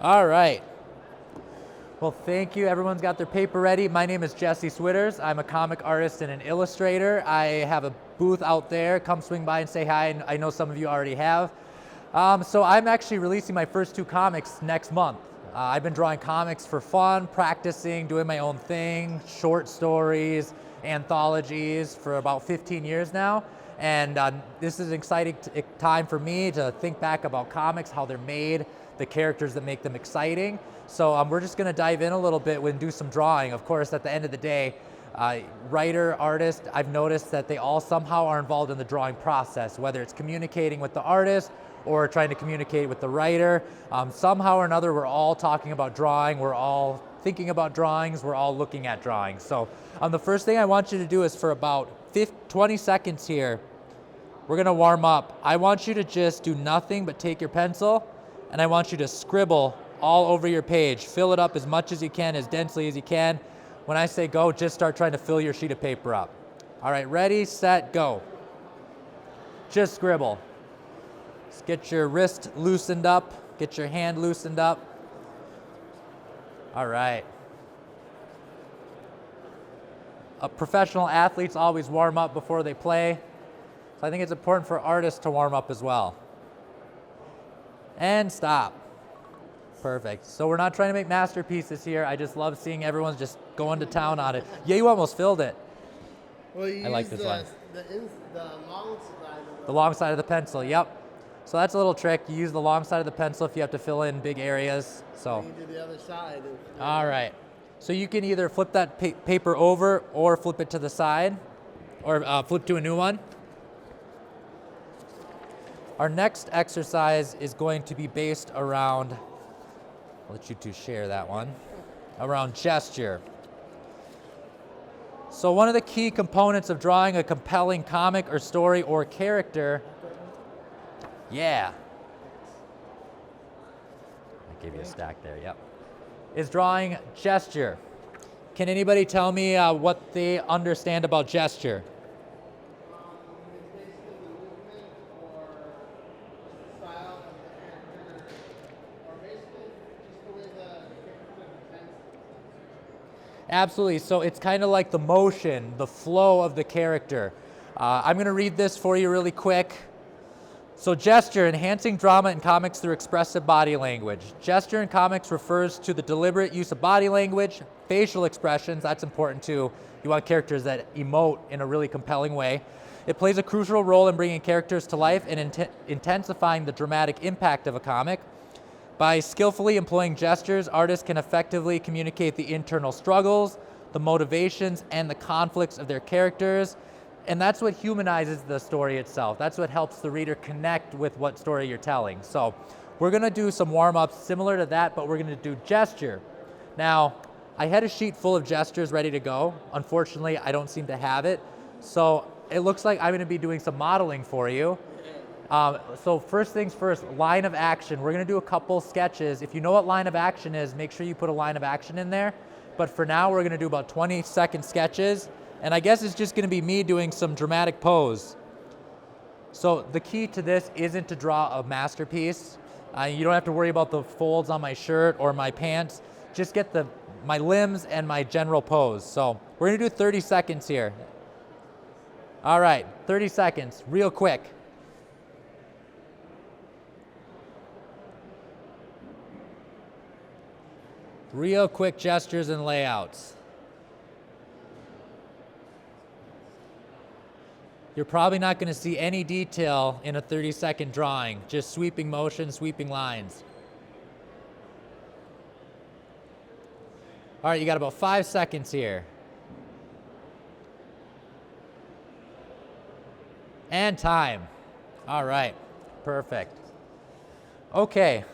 All right. Well, thank you. Everyone's got their paper ready. My name is Jesse Switters. I'm a comic artist and an illustrator. I have a booth out there. Come swing by and say hi. I know some of you already have. So I'm actually releasing my first 2 comics next month. I've been drawing comics for fun, practicing, doing my own thing, short stories, anthologies for about 15 years now. And this is an exciting time for me to think back about comics, how they're made, the characters that make them exciting. So we're just gonna dive in a little bit and do some drawing. Of course, at the end of the day, writer, artist, I've noticed that they all somehow are involved in the drawing process, whether it's communicating with the artist or trying to communicate with the writer. Somehow or another, we're all talking about drawing, we're all thinking about drawings, we're all looking at drawings. So the first thing I want you to do is for about 20 seconds here, we're gonna warm up. I want you to just do nothing but take your pencil and I want you to scribble all over your page. Fill it up as much as you can, as densely as you can. When I say go, just start trying to fill your sheet of paper up. All right, ready, set, go. Just scribble. Just get your wrist loosened up, get your hand loosened up. All right. Professional athletes always warm up before they play. So I think it's important for artists to warm up as well. And stop. Perfect. So we're not trying to make masterpieces here. I just love seeing everyone's just going to town on it. Yeah, you almost filled it. Well, you I like this one. The long side. The long side of the pencil, yep. So that's a little trick. You use the long side of the pencil if you have to fill in big areas. So. You do the other side. All right. So you can either flip that paper over or flip it to the side or flip to a new one. Our next exercise is going to be based around, I'll let you two share that one, around gesture. So one of the key components of drawing a compelling comic or story or character, yeah. I gave you a stack there, yep. Is drawing gesture. Can anybody tell me what they understand about gesture? Absolutely, so it's kind of like the motion, the flow of the character. I'm gonna read this for you really quick. So gesture, enhancing drama in comics through expressive body language. Gesture in comics refers to the deliberate use of body language, facial expressions, that's important too. You want characters that emote in a really compelling way. It plays a crucial role in bringing characters to life and intensifying the dramatic impact of a comic. By skillfully employing gestures, artists can effectively communicate the internal struggles, the motivations, and the conflicts of their characters. And that's what humanizes the story itself. That's what helps the reader connect with what story you're telling. So we're gonna do some warm-ups similar to that, but we're gonna do gesture. Now, I had a sheet full of gestures ready to go. Unfortunately, I don't seem to have it. So it looks like I'm gonna be doing some modeling for you. So first things first, line of action. We're gonna do a couple sketches. If you know what line of action is, make sure you put a line of action in there. But for now, we're gonna do about 20-second sketches. And I guess it's just gonna be me doing some dramatic pose. So the key to this isn't to draw a masterpiece. You don't have to worry about the folds on my shirt or my pants. Just get my limbs and my general pose. So we're gonna do 30 seconds here. All right, 30 seconds, real quick. Real quick gestures and layouts. You're probably not going to see any detail in a 30-second drawing, just sweeping motion, sweeping lines. All right, you got about 5 seconds here. And time. All right, perfect. Okay.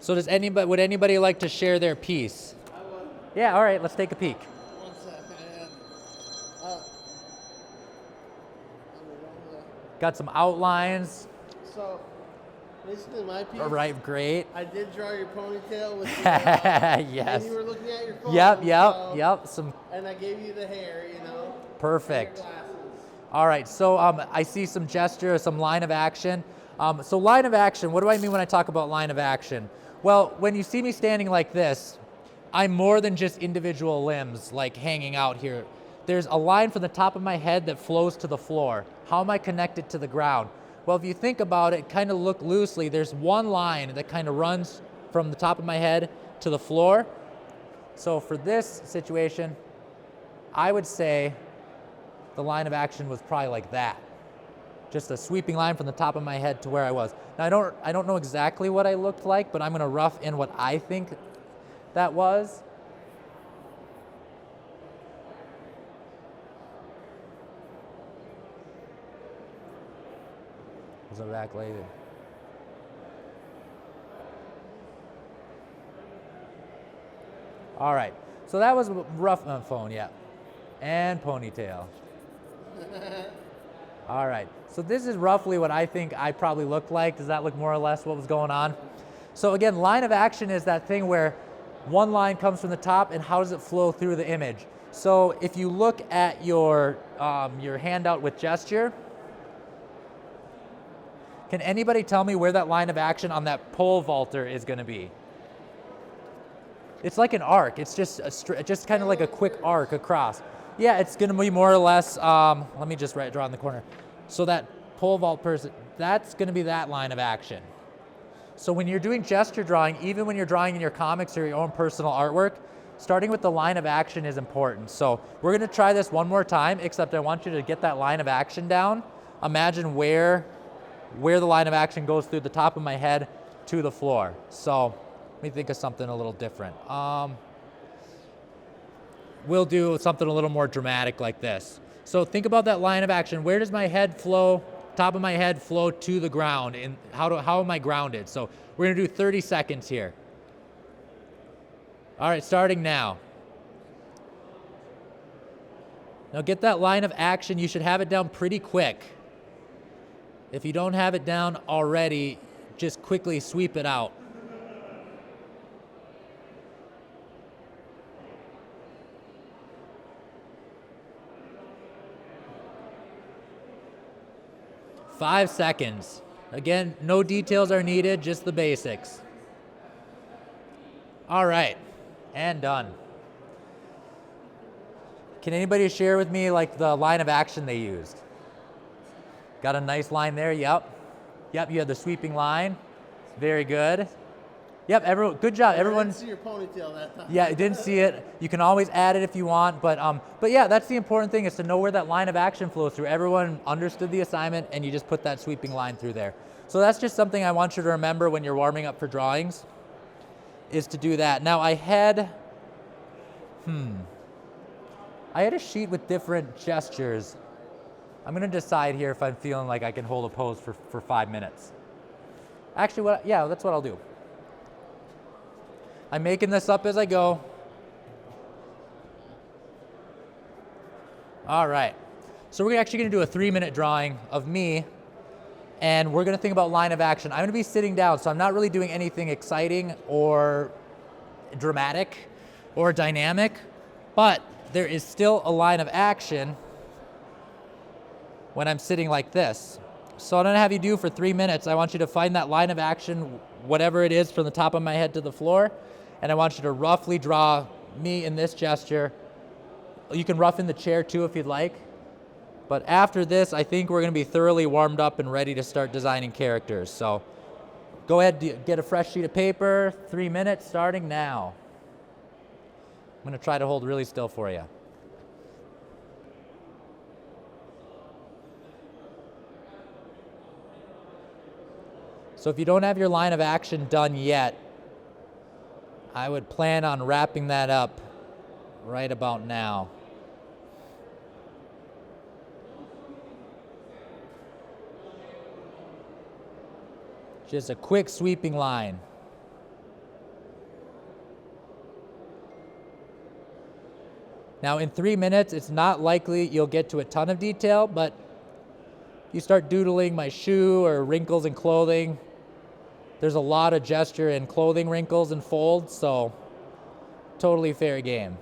So would anybody like to share their piece? I would. Yeah, all right, let's take a peek. One second. Got some outlines. So, basically my piece. All right, great. I did draw your ponytail with yes. And you were looking at your phone. Yep. And I gave you the hair, Perfect. And your glasses. All right, so I see some gesture, some line of action. So line of action, what do I mean when I talk about line of action? Well, when you see me standing like this, I'm more than just individual limbs like hanging out here. There's a line from the top of my head that flows to the floor. How am I connected to the ground? Well, if you think about it, kind of look loosely, there's one line that kind of runs from the top of my head to the floor. So for this situation, I would say the line of action was probably like that. Just a sweeping line from the top of my head to where I was. Now I don't know exactly what I looked like, but I'm gonna rough in what I think that was. Was it back later? All right, so that was rough on phone, yeah. And ponytail. All right, so this is roughly what I think I probably looked like. Does that look more or less what was going on? So again, line of action is that thing where one line comes from the top and how does it flow through the image? So if you look at your handout with gesture, can anybody tell me where that line of action on that pole vaulter is gonna be? It's like an arc. It's just kind of like a quick arc across. Yeah, it's gonna be more or less, let me just draw in the corner. So that pole vault person, that's gonna be that line of action. So when you're doing gesture drawing, even when you're drawing in your comics or your own personal artwork, starting with the line of action is important. So we're gonna try this one more time, except I want you to get that line of action down. Imagine where the line of action goes through the top of my head to the floor. So let me think of something a little different. We'll do something a little more dramatic like this. So think about that line of action. Where does my head flow, top of my head flow to the ground? And how am I grounded? So we're gonna do 30 seconds here. All right, starting now. Now get that line of action. You should have it down pretty quick. If you don't have it down already, just quickly sweep it out. Five seconds. Again, no details are needed, just the basics. All right, and done. Can anybody share with me like the line of action they used? Got a nice line there, yep. Yep, you had the sweeping line. Very good. Yep, everyone, good job. Everyone. I didn't see your ponytail that time. Yeah, didn't see it. You can always add it if you want, but yeah, that's the important thing is to know where that line of action flows through. Everyone understood the assignment and you just put that sweeping line through there. So that's just something I want you to remember when you're warming up for drawings, is to do that. Now I had a sheet with different gestures. I'm gonna decide here if I'm feeling like I can hold a pose for 5 minutes. Actually, yeah, that's what I'll do. I'm making this up as I go. All right, so we're actually gonna do a 3-minute drawing of me, and we're gonna think about line of action. I'm gonna be sitting down, so I'm not really doing anything exciting or dramatic or dynamic, but there is still a line of action when I'm sitting like this. So I'm gonna have you do for 3 minutes, I want you to find that line of action, whatever it is, from the top of my head to the floor, and I want you to roughly draw me in this gesture. You can rough in the chair too if you'd like. But after this, I think we're gonna be thoroughly warmed up and ready to start designing characters. So go ahead, get a fresh sheet of paper, 3 minutes starting now. I'm gonna try to hold really still for you. So if you don't have your line of action done yet, I would plan on wrapping that up right about now. Just a quick sweeping line. Now in 3 minutes, it's not likely you'll get to a ton of detail, but if you start doodling my shoe or wrinkles in clothing, there's a lot of gesture in clothing wrinkles and folds, so totally fair game.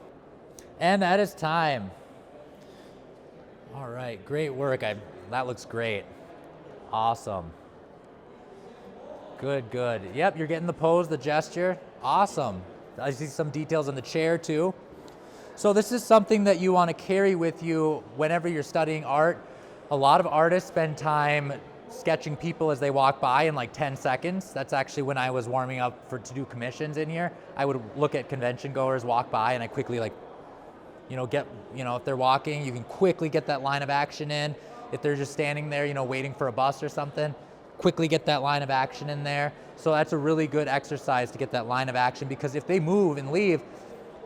And that is time. All right, great work. That looks great. Awesome. Good, good. Yep, you're getting the pose, the gesture. Awesome. I see some details in the chair too. So this is something that you want to carry with you whenever you're studying art. A lot of artists spend time sketching people as they walk by in like 10 seconds. That's actually when I was warming up to do commissions in here. I would look at convention goers walk by and I quickly if they're walking, you can quickly get that line of action in. If they're just standing there, waiting for a bus or something, quickly get that line of action in there. So that's a really good exercise to get that line of action, because if they move and leave,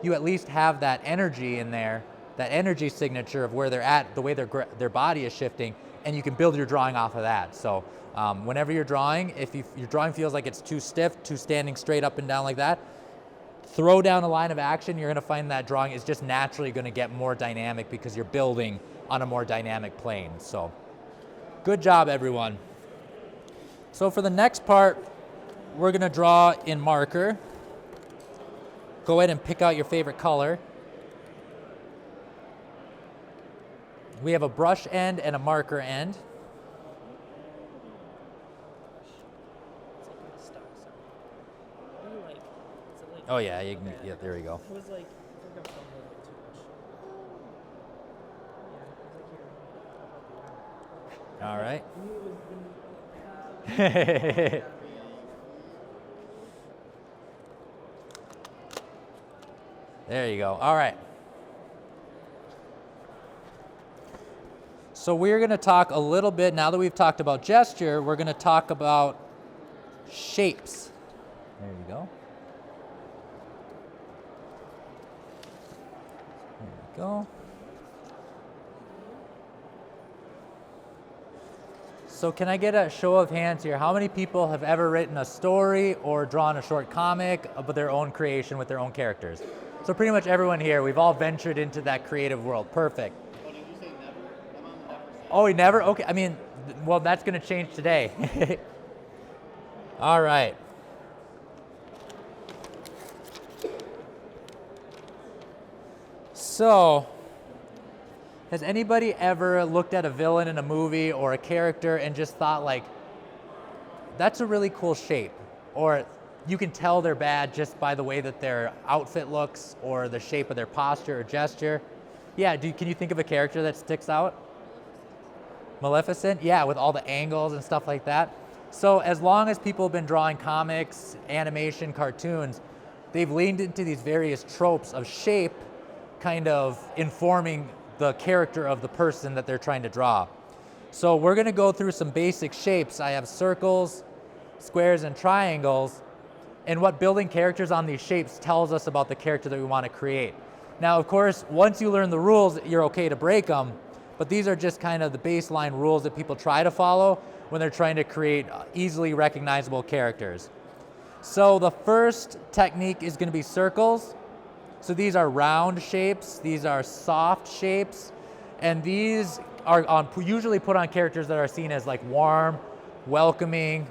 you at least have that energy in there, that energy signature of where they're at, the way their body is shifting, and you can build your drawing off of that. So whenever you're drawing, if your drawing feels like it's too stiff, too standing straight up and down like that, throw down a line of action. You're gonna find that drawing is just naturally gonna get more dynamic because you're building on a more dynamic plane. So good job, everyone. So for the next part, we're gonna draw in marker. Go ahead and pick out your favorite color. We have a brush end and a marker end. Oh yeah, yeah, there you go. It was like, I think I'm a little bit too much. Yeah, All right. There you go. All right. So we're going to talk a little bit, now that we've talked about gesture, we're going to talk about shapes. There you go. There you go. So can I get a show of hands here? How many people have ever written a story or drawn a short comic of their own creation with their own characters? So pretty much everyone here, we've all ventured into that creative world. Perfect. Oh, did you say never? I'm on the never side. Oh, we never? Okay, I mean, well, that's gonna change today. All right. So, has anybody ever looked at a villain in a movie or a character and just thought like, that's a really cool shape? Or you can tell they're bad just by the way that their outfit looks or the shape of their posture or gesture. Yeah, can you think of a character that sticks out? Maleficent? Yeah, with all the angles and stuff like that. So as long as people have been drawing comics, animation, cartoons, they've leaned into these various tropes of shape kind of informing the character of the person that they're trying to draw. So we're gonna go through some basic shapes. I have circles, squares, and triangles, and what building characters on these shapes tells us about the character that we want to create. Now, of course, once you learn the rules, you're okay to break them, but these are just kind of the baseline rules that people try to follow when they're trying to create easily recognizable characters. So the first technique is going to be circles. So these are round shapes, these are soft shapes, and these are usually put on characters that are seen as like warm, welcoming,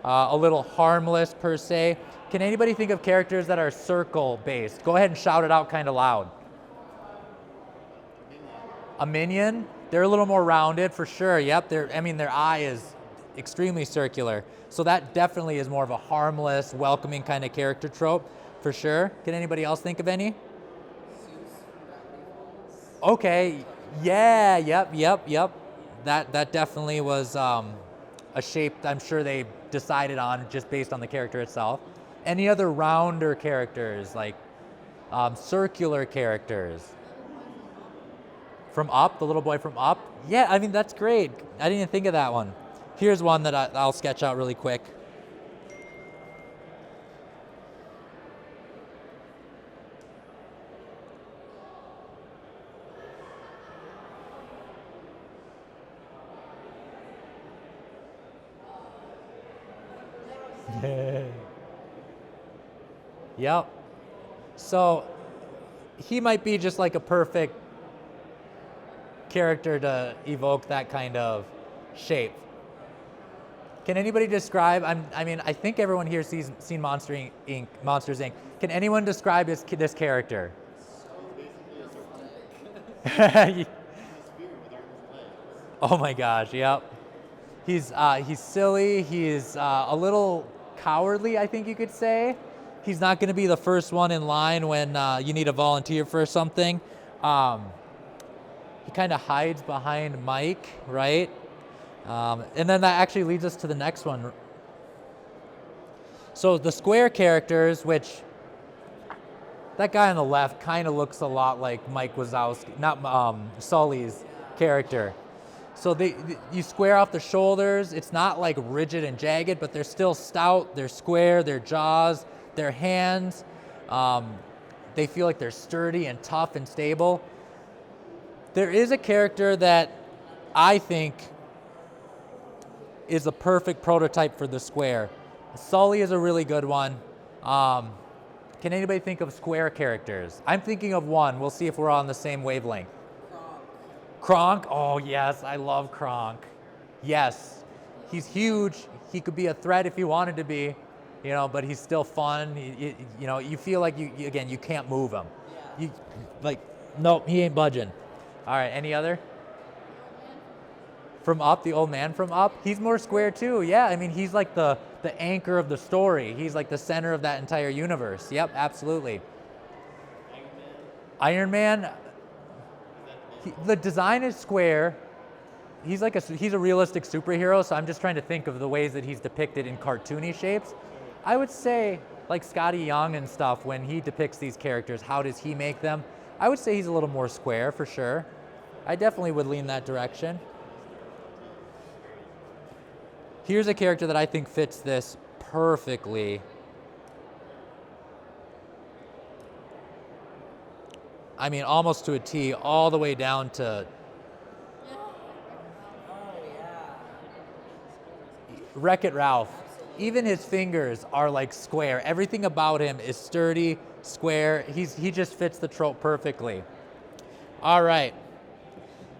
a little harmless per se. Can anybody think of characters that are circle based? Go ahead and shout it out kind of loud. A minion? They're a little more rounded for sure. Yep, their eye is extremely circular. So that definitely is more of a harmless, welcoming kind of character trope for sure. Can anybody else think of any? Okay, yeah, yep. That definitely was a shape I'm sure they decided on just based on the character itself. Any other rounder characters, like circular characters? From Up, the little boy from Up? Yeah, I mean, that's great. I didn't even think of that one. Here's one that I'll sketch out really quick. Yep. So he might be just like a perfect character to evoke that kind of shape. Can anybody describe, I think everyone here has seen Monsters Inc. Can anyone describe this character? So Oh my gosh, yep. He's silly, he's a little cowardly, I think you could say. He's not going to be the first one in line when you need a volunteer for something. He kind of hides behind Mike, right? And then that actually leads us to the next one. So the square characters, which that guy on the left kind of looks a lot like Mike Wazowski, not Sully's character. So you square off the shoulders. It's not like rigid and jagged, but they're still stout. They're square. Their jaws, their hands, they feel like they're sturdy and tough and stable. There is a character that I think is a perfect prototype for the square. Sully is a really good one. Can anybody think of square characters? I'm thinking of one. We'll see if we're on the same wavelength. Kronk? Oh yes, I love Kronk. Yes, he's huge. He could be a threat if he wanted to be, but he's still fun. You feel like you can't move him. Nope, he ain't budging. All right, any other? From Up, the old man from Up. He's more square too. Yeah, I mean, he's like the anchor of the story. He's like the center of that entire universe. Yep, absolutely. Iron Man. The design is square. He's a realistic superhero, so I'm just trying to think of the ways that he's depicted in cartoony shapes. I would say, like Scotty Young and stuff, when he depicts these characters, how does he make them? I would say he's a little more square for sure. I definitely would lean that direction. Here's a character that I think fits this perfectly. I mean, almost to a T, all the way down to Wreck-It Ralph. Even his fingers are like square. Everything about him is sturdy, square. He just fits the trope perfectly. All right.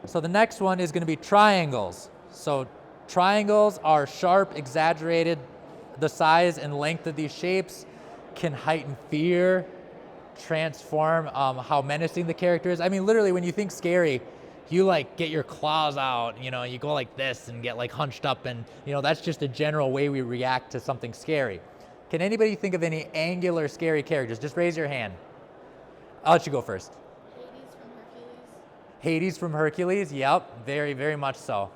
So the next one is going to be triangles. So triangles are sharp, exaggerated. The size and length of these shapes can heighten fear, transform how menacing the character is. I mean, literally, when you think scary, you like get your claws out, you go like this and get like hunched up, and that's just a general way we react to something scary. Can anybody think of any angular scary characters? Just raise your hand. I'll let you go first. Hades from Hercules, yep, very, very much so.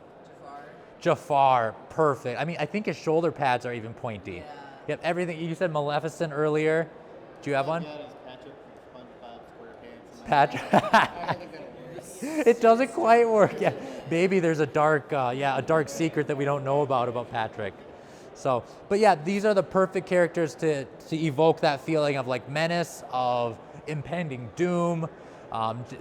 Jafar, perfect. I mean, I think his shoulder pads are even pointy. Yeah. Yep, everything. You said Maleficent earlier. Do you have one? Patrick. It doesn't quite work. Yeah, maybe there's a dark secret that we don't know about Patrick. So, but yeah, these are the perfect characters to evoke that feeling of like menace, of impending doom.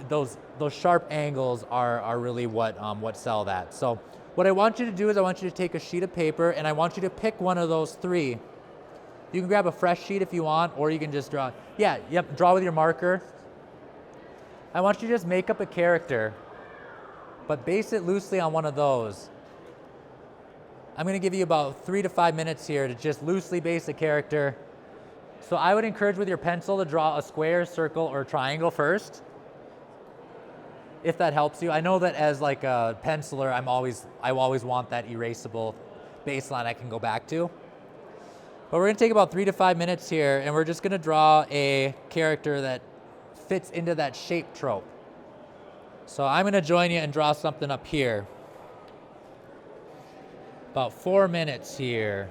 Those sharp angles are really what sell that. So, what I want you to do is I want you to take a sheet of paper and I want you to pick one of those three. You can grab a fresh sheet if you want, or you can just draw. Yeah, yep, draw with your marker. I want you to just make up a character, but base it loosely on one of those. I'm going to give you about 3 to 5 minutes here to just loosely base a character. So I would encourage with your pencil to draw a square, circle, or triangle first, if that helps you. I know that as like a penciler, I always want that erasable baseline I can go back to. But we're going to take about 3 to 5 minutes here, and we're just going to draw a character that fits into that shape trope. So I'm going to join you and draw something up here. About 4 minutes here.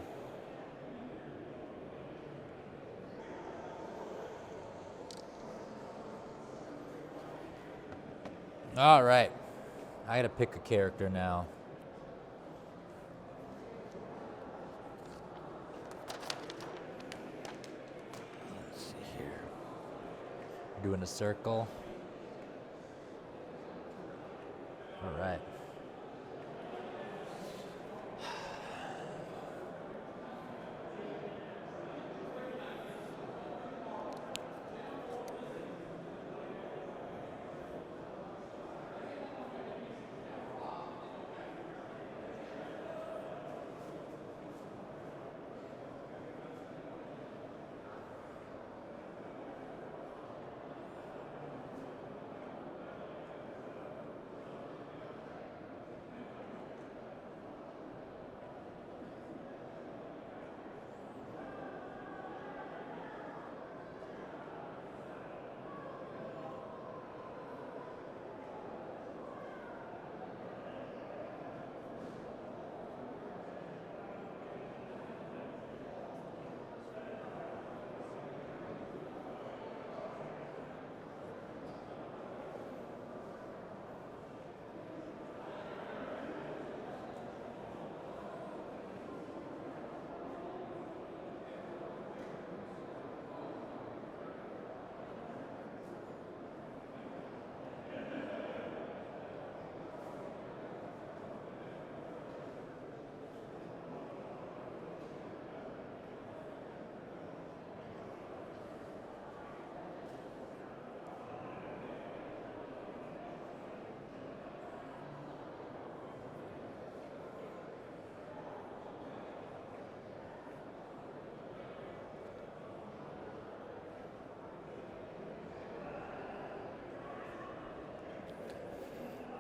All right, I got to pick a character now. Let's see here. Doing a circle. All right.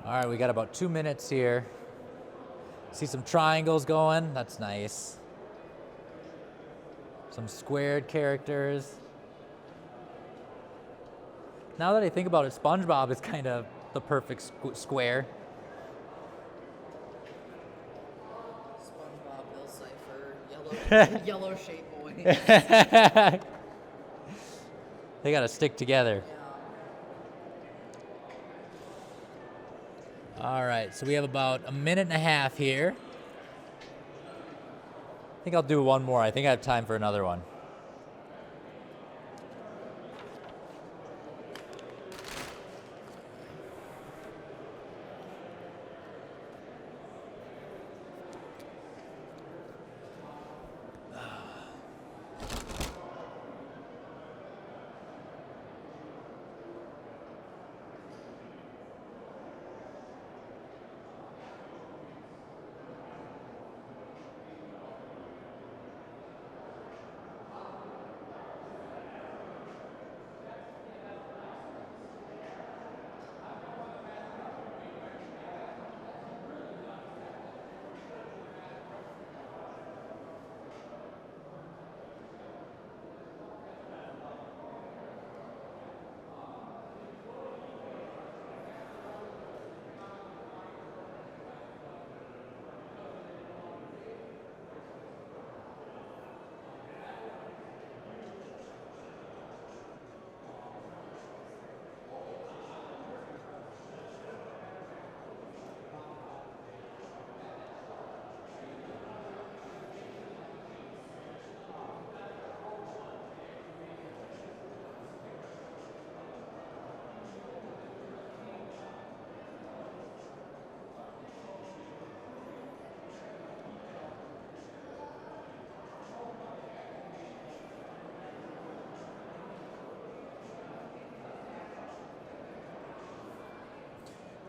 All right, we got about 2 minutes here. See some triangles going, that's nice. Some squared characters. Now that I think about it, SpongeBob is kind of the perfect square. SpongeBob, Bill Cipher, yellow shape boy. They gotta stick together. All right, so we have about a minute and a half here. I think I'll do one more. I think I have time for another one.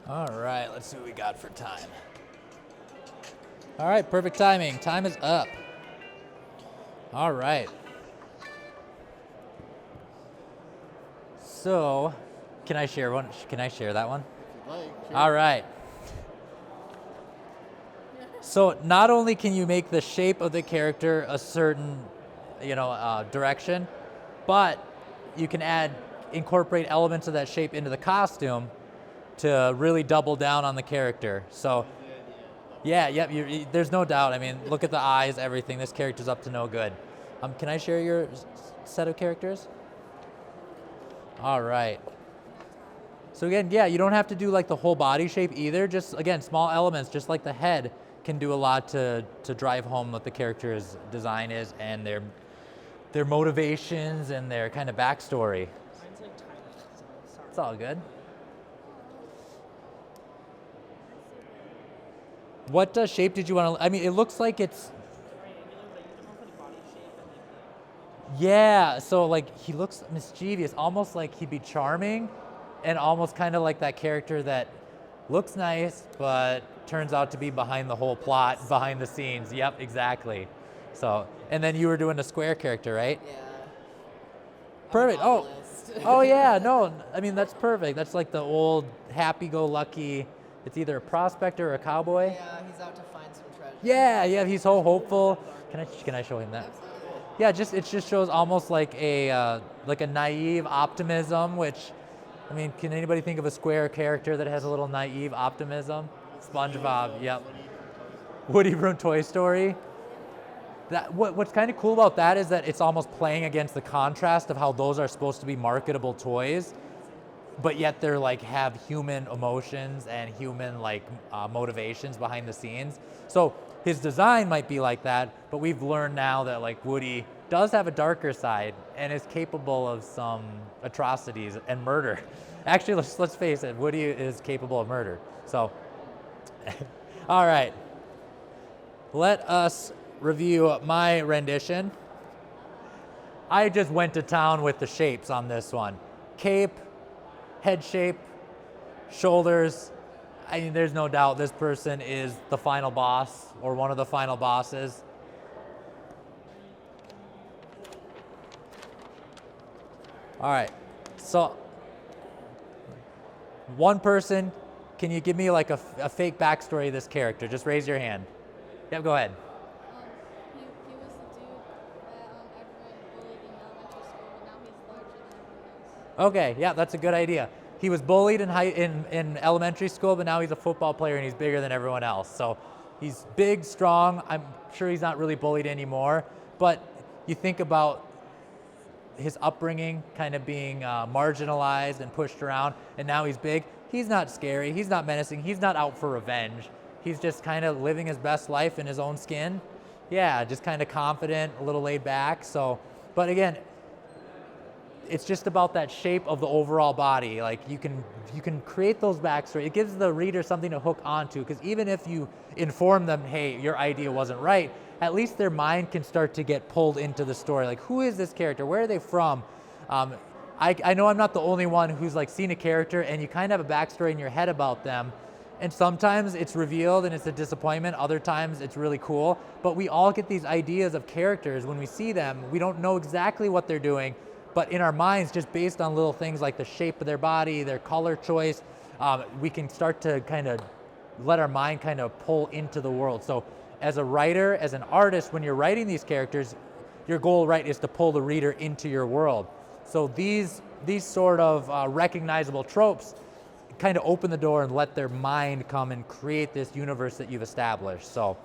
All right, let's see what we got for time. All right, perfect timing. Time is up. All right. So, can I share one? Can I share that one? If you'd like, sure. All right. So not only can you make the shape of the character a certain, direction, but you can incorporate elements of that shape into the costume to really double down on the character. So, there's no doubt. I mean, look at the eyes, everything. This character's up to no good. Can I share your set of characters? All right. So again, you don't have to do like the whole body shape either. Just again, small elements, just like the head, can do a lot to drive home what the character's design is and their motivations and their kind of backstory. Mine's like tiny, so sorry. It's all good. What shape did you want to? I mean, it looks like it's. Triangular, but you don't know for the body shape and like Yeah, so like he looks mischievous, almost like he'd be charming, and almost kind of like that character that looks nice, but turns out to be behind the whole plot, behind the scenes. Yep, exactly. So, and then you were doing a square character, right? Yeah. Perfect. I'm on Oh, the list. oh yeah. No, I mean that's perfect. That's like the old happy-go-lucky. It's either a prospector or a cowboy. Yeah, he's out to find some treasure. Yeah. He's so hopeful. Can I show him that? Absolutely. Yeah, it just shows almost like a naive optimism, which, I mean, can anybody think of a square character that has a little naive optimism? SpongeBob, yep. Woody from Toy Story. What's kind of cool about that is that it's almost playing against the contrast of how those are supposed to be marketable toys, but yet they're like have human emotions and human motivations behind the scenes. So his design might be like that, but we've learned now that like Woody does have a darker side and is capable of some atrocities and murder. Actually, let's face it, Woody is capable of murder. So, all right. Let us review my rendition. I just went to town with the shapes on this one. Cape, head shape, shoulders. I mean, there's no doubt this person is the final boss or one of the final bosses. All right, so one person can you give me like a fake backstory of this character? Just raise your hand. Yep, go ahead. He was the dude that everyone bullied in elementary school, but now he's larger than everyone else. Okay, yeah, that's a good idea. He was bullied in elementary school, but now he's a football player and he's bigger than everyone else. So he's big, strong. I'm sure he's not really bullied anymore, but you think about his upbringing kind of being marginalized and pushed around, and now he's big. He's not scary, he's not menacing, he's not out for revenge. He's just kind of living his best life in his own skin. Yeah, just kind of confident, a little laid back. So, but again, it's just about that shape of the overall body. Like you can create those backstories. It gives the reader something to hook onto, because even if you inform them, hey, your idea wasn't right, at least their mind can start to get pulled into the story. Like, who is this character? Where are they from? I know I'm not the only one who's like seen a character and you kind of have a backstory in your head about them. And sometimes it's revealed and it's a disappointment. Other times it's really cool. But we all get these ideas of characters when we see them. We don't know exactly what they're doing, but in our minds, just based on little things like the shape of their body, their color choice, we can start to kind of let our mind kind of pull into the world. So as a writer, as an artist, when you're writing these characters, your goal, right, is to pull the reader into your world. So these sort of recognizable tropes kind of open the door and let their mind come and create this universe that you've established. So,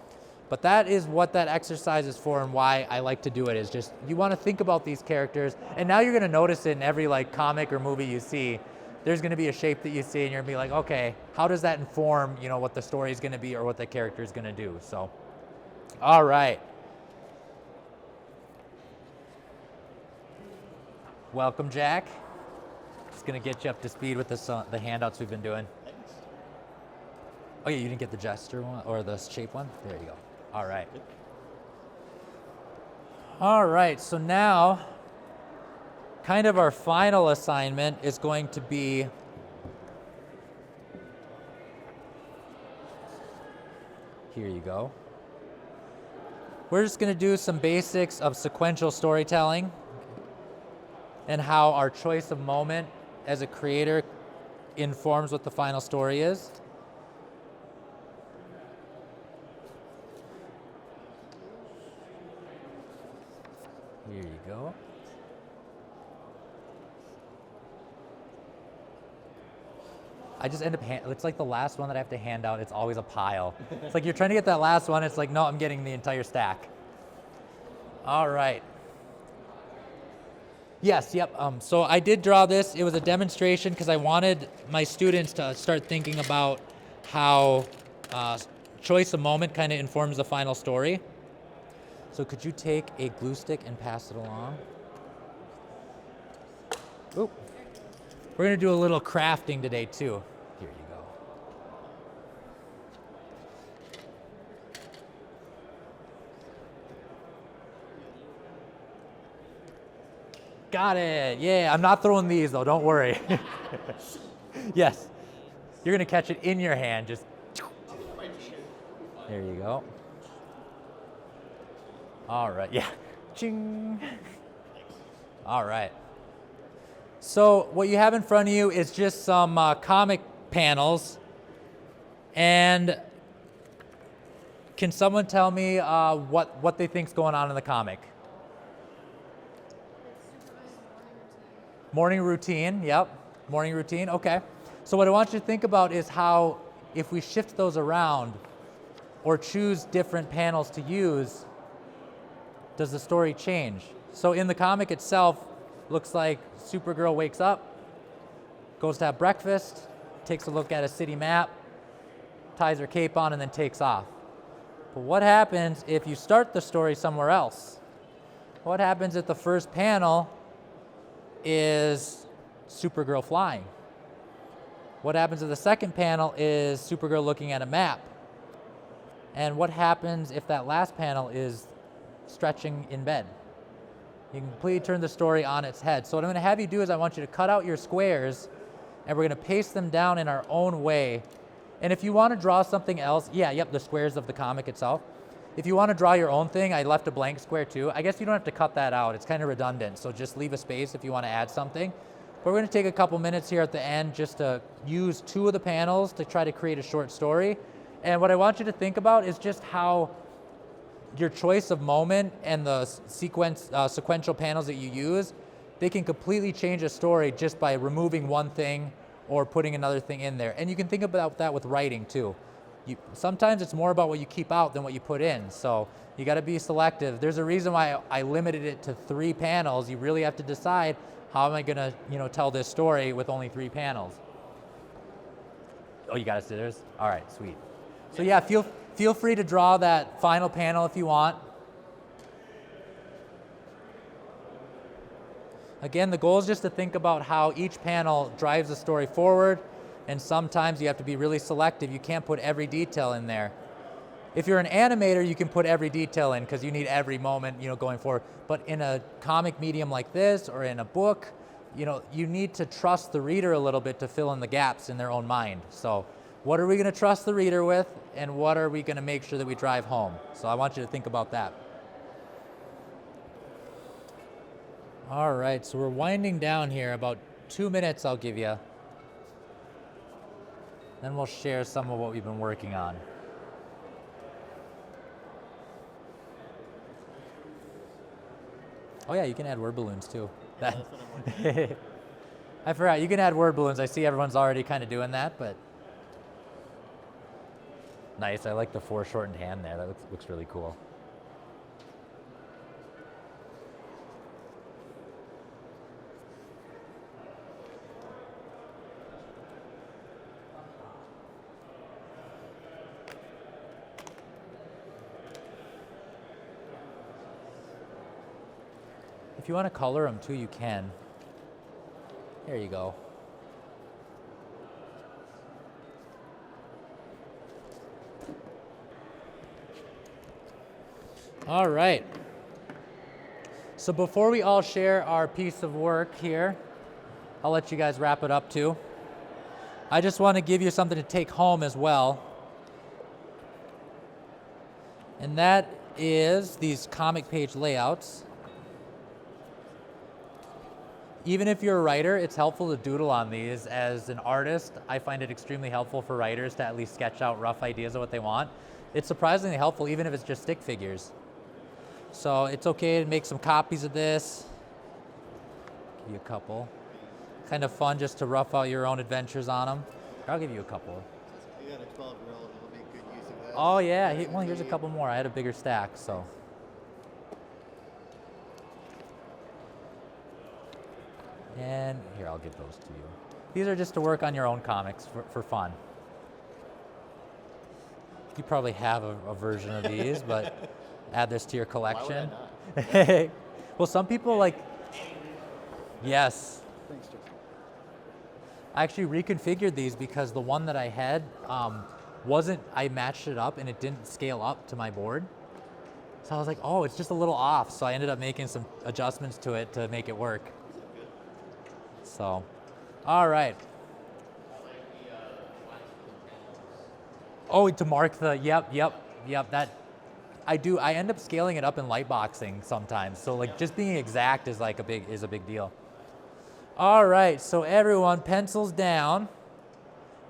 but that is what that exercise is for, and why I like to do it, is just you want to think about these characters, and now you're going to notice it in every like comic or movie you see. There's going to be a shape that you see and you're going to be like, okay, how does that inform, you know, what the story is going to be or what the character is going to do? So, all right. Welcome, Jack. Just going to get you up to speed with the handouts we've been doing. Thanks. Oh yeah, you didn't get the gesture one or the shape one? There you go. All right. All right, so now kind of our final assignment is going to be here you go. We're just going to do some basics of sequential storytelling and how our choice of moment as a creator informs what the final story is. Here you go. I just end up, it's like the last one that I have to hand out, it's always a pile. It's like you're trying to get that last one, it's like, no, I'm getting the entire stack. All right. Yes, yep, so I did draw this. It was a demonstration because I wanted my students to start thinking about how choice of moment kind of informs the final story. So could you take a glue stick and pass it along? Oop. We're gonna do a little crafting today too. Here you go. Got it, yeah. I'm not throwing these though, don't worry. Yes, you're gonna catch it in your hand, just. There you go. All right, yeah. Ching. All right. So what you have in front of you is just some comic panels. And can someone tell me what they think's going on in the comic? Morning routine, yep. Morning routine, okay. So what I want you to think about is how if we shift those around or choose different panels to use, does the story change? So in the comic itself, looks like Supergirl wakes up, goes to have breakfast, takes a look at a city map, ties her cape on, and then takes off. But what happens if you start the story somewhere else? What happens if the first panel is Supergirl flying? What happens if the second panel is Supergirl looking at a map? And what happens if that last panel is stretching in bed? You can completely turn the story on its head. So what I'm going to have you do is I want you to cut out your squares and we're going to paste them down in our own way. And if you want to draw something else, the squares of the comic itself. If you want to draw your own thing, I left a blank square too. I guess you don't have to cut that out. It's kind of redundant. So just leave a space if you want to add something. But we're going to take a couple minutes here at the end just to use 2 of the panels to try to create a short story. And what I want you to think about is just how your choice of moment and the sequential panels that you use, they can completely change a story just by removing one thing or putting another thing in there. And you can think about that with writing too. Sometimes it's more about what you keep out than what you put in. So you got to be selective. There's a reason why I limited it to 3 panels. You really have to decide, how am I going to, tell this story with only 3 panels? Oh, you got it, Sitters? All right, sweet. So yeah, feel free to draw that final panel if you want. Again, the goal is just to think about how each panel drives the story forward, and sometimes you have to be really selective. You can't put every detail in there. If you're an animator, you can put every detail in because you need every moment, going forward. But in a comic medium like this or in a book, you need to trust the reader a little bit to fill in the gaps in their own mind. So what are we going to trust the reader with, and what are we going to make sure that we drive home? So I want you to think about that. All right, so we're winding down here. About 2 minutes I'll give you. Then we'll share some of what we've been working on. Oh yeah, you can add word balloons too. That's what I'm working on. I forgot, you can add word balloons. I see everyone's already kind of doing that, but nice. I like the foreshortened hand there. That looks really cool. If you want to color them too, you can. There you go. All right. So before we all share our piece of work here, I'll let you guys wrap it up too. I just want to give you something to take home as well. And that is these comic page layouts. Even if you're a writer, it's helpful to doodle on these. As an artist, I find it extremely helpful for writers to at least sketch out rough ideas of what they want. It's surprisingly helpful even if it's just stick figures. So it's okay to make some copies of this. Give you a couple. Kind of fun just to rough out your own adventures on them. I'll give you a couple. You got a 12-year-old who'll make good use of that. Oh yeah, well here's a couple more. I had a bigger stack, so. And here, I'll give those to you. These are just to work on your own comics for fun. You probably have a version of these, but add this to your collection. Why would I not? Well, some people like, yes. Thanks, Jesse. I actually reconfigured these because the one that I had I matched it up and it didn't scale up to my board. So I was like, oh, it's just a little off. So I ended up making some adjustments to it to make it work. So, all right. Oh, to mark the, yep, that, I end up scaling it up in lightboxing sometimes. So like just being exact is like a big deal. All right, so everyone, pencils down.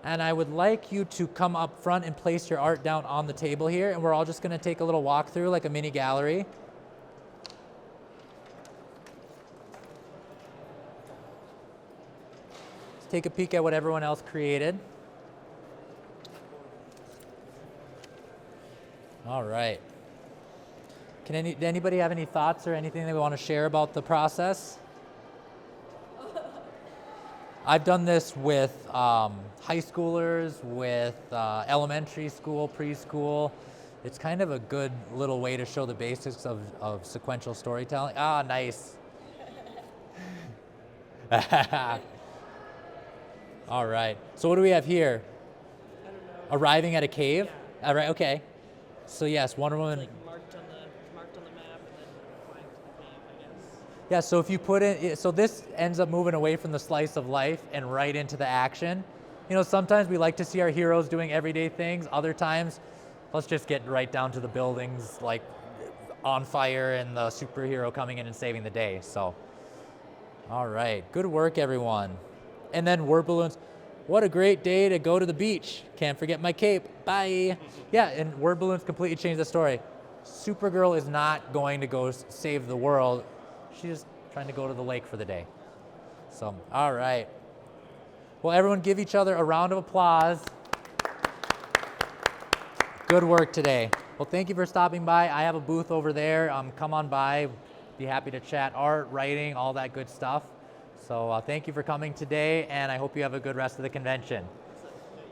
And I would like you to come up front and place your art down on the table here. And we're all just gonna take a little walkthrough, like a mini gallery. Take a peek at what everyone else created. All right. Did anybody have any thoughts or anything they want to share about the process? I've done this with high schoolers, with elementary school, preschool. It's kind of a good little way to show the basics of sequential storytelling. Ah, nice. All right. So what do we have here? I don't know. Arriving at a cave? Yeah. All right, okay. So yes, Wonder Woman. Like marked on the map and then flying to the cave, I guess. Yeah, so if you put in, so this ends up moving away from the slice of life and right into the action. Sometimes we like to see our heroes doing everyday things. Other times, let's just get right down to the buildings, like on fire and the superhero coming in and saving the day. So, All right, good work, everyone. And then word balloons. What a great day to go to the beach. Can't forget my cape. Bye. Yeah, and word balloons completely changed the story. Supergirl is not going to go save the world. She's just trying to go to the lake for the day. So, all right. Well, everyone give each other a round of applause. Good work today. Well, thank you for stopping by. I have a booth over there. Come on by. Be happy to chat art, writing, all that good stuff. So thank you for coming today, and I hope you have a good rest of the convention.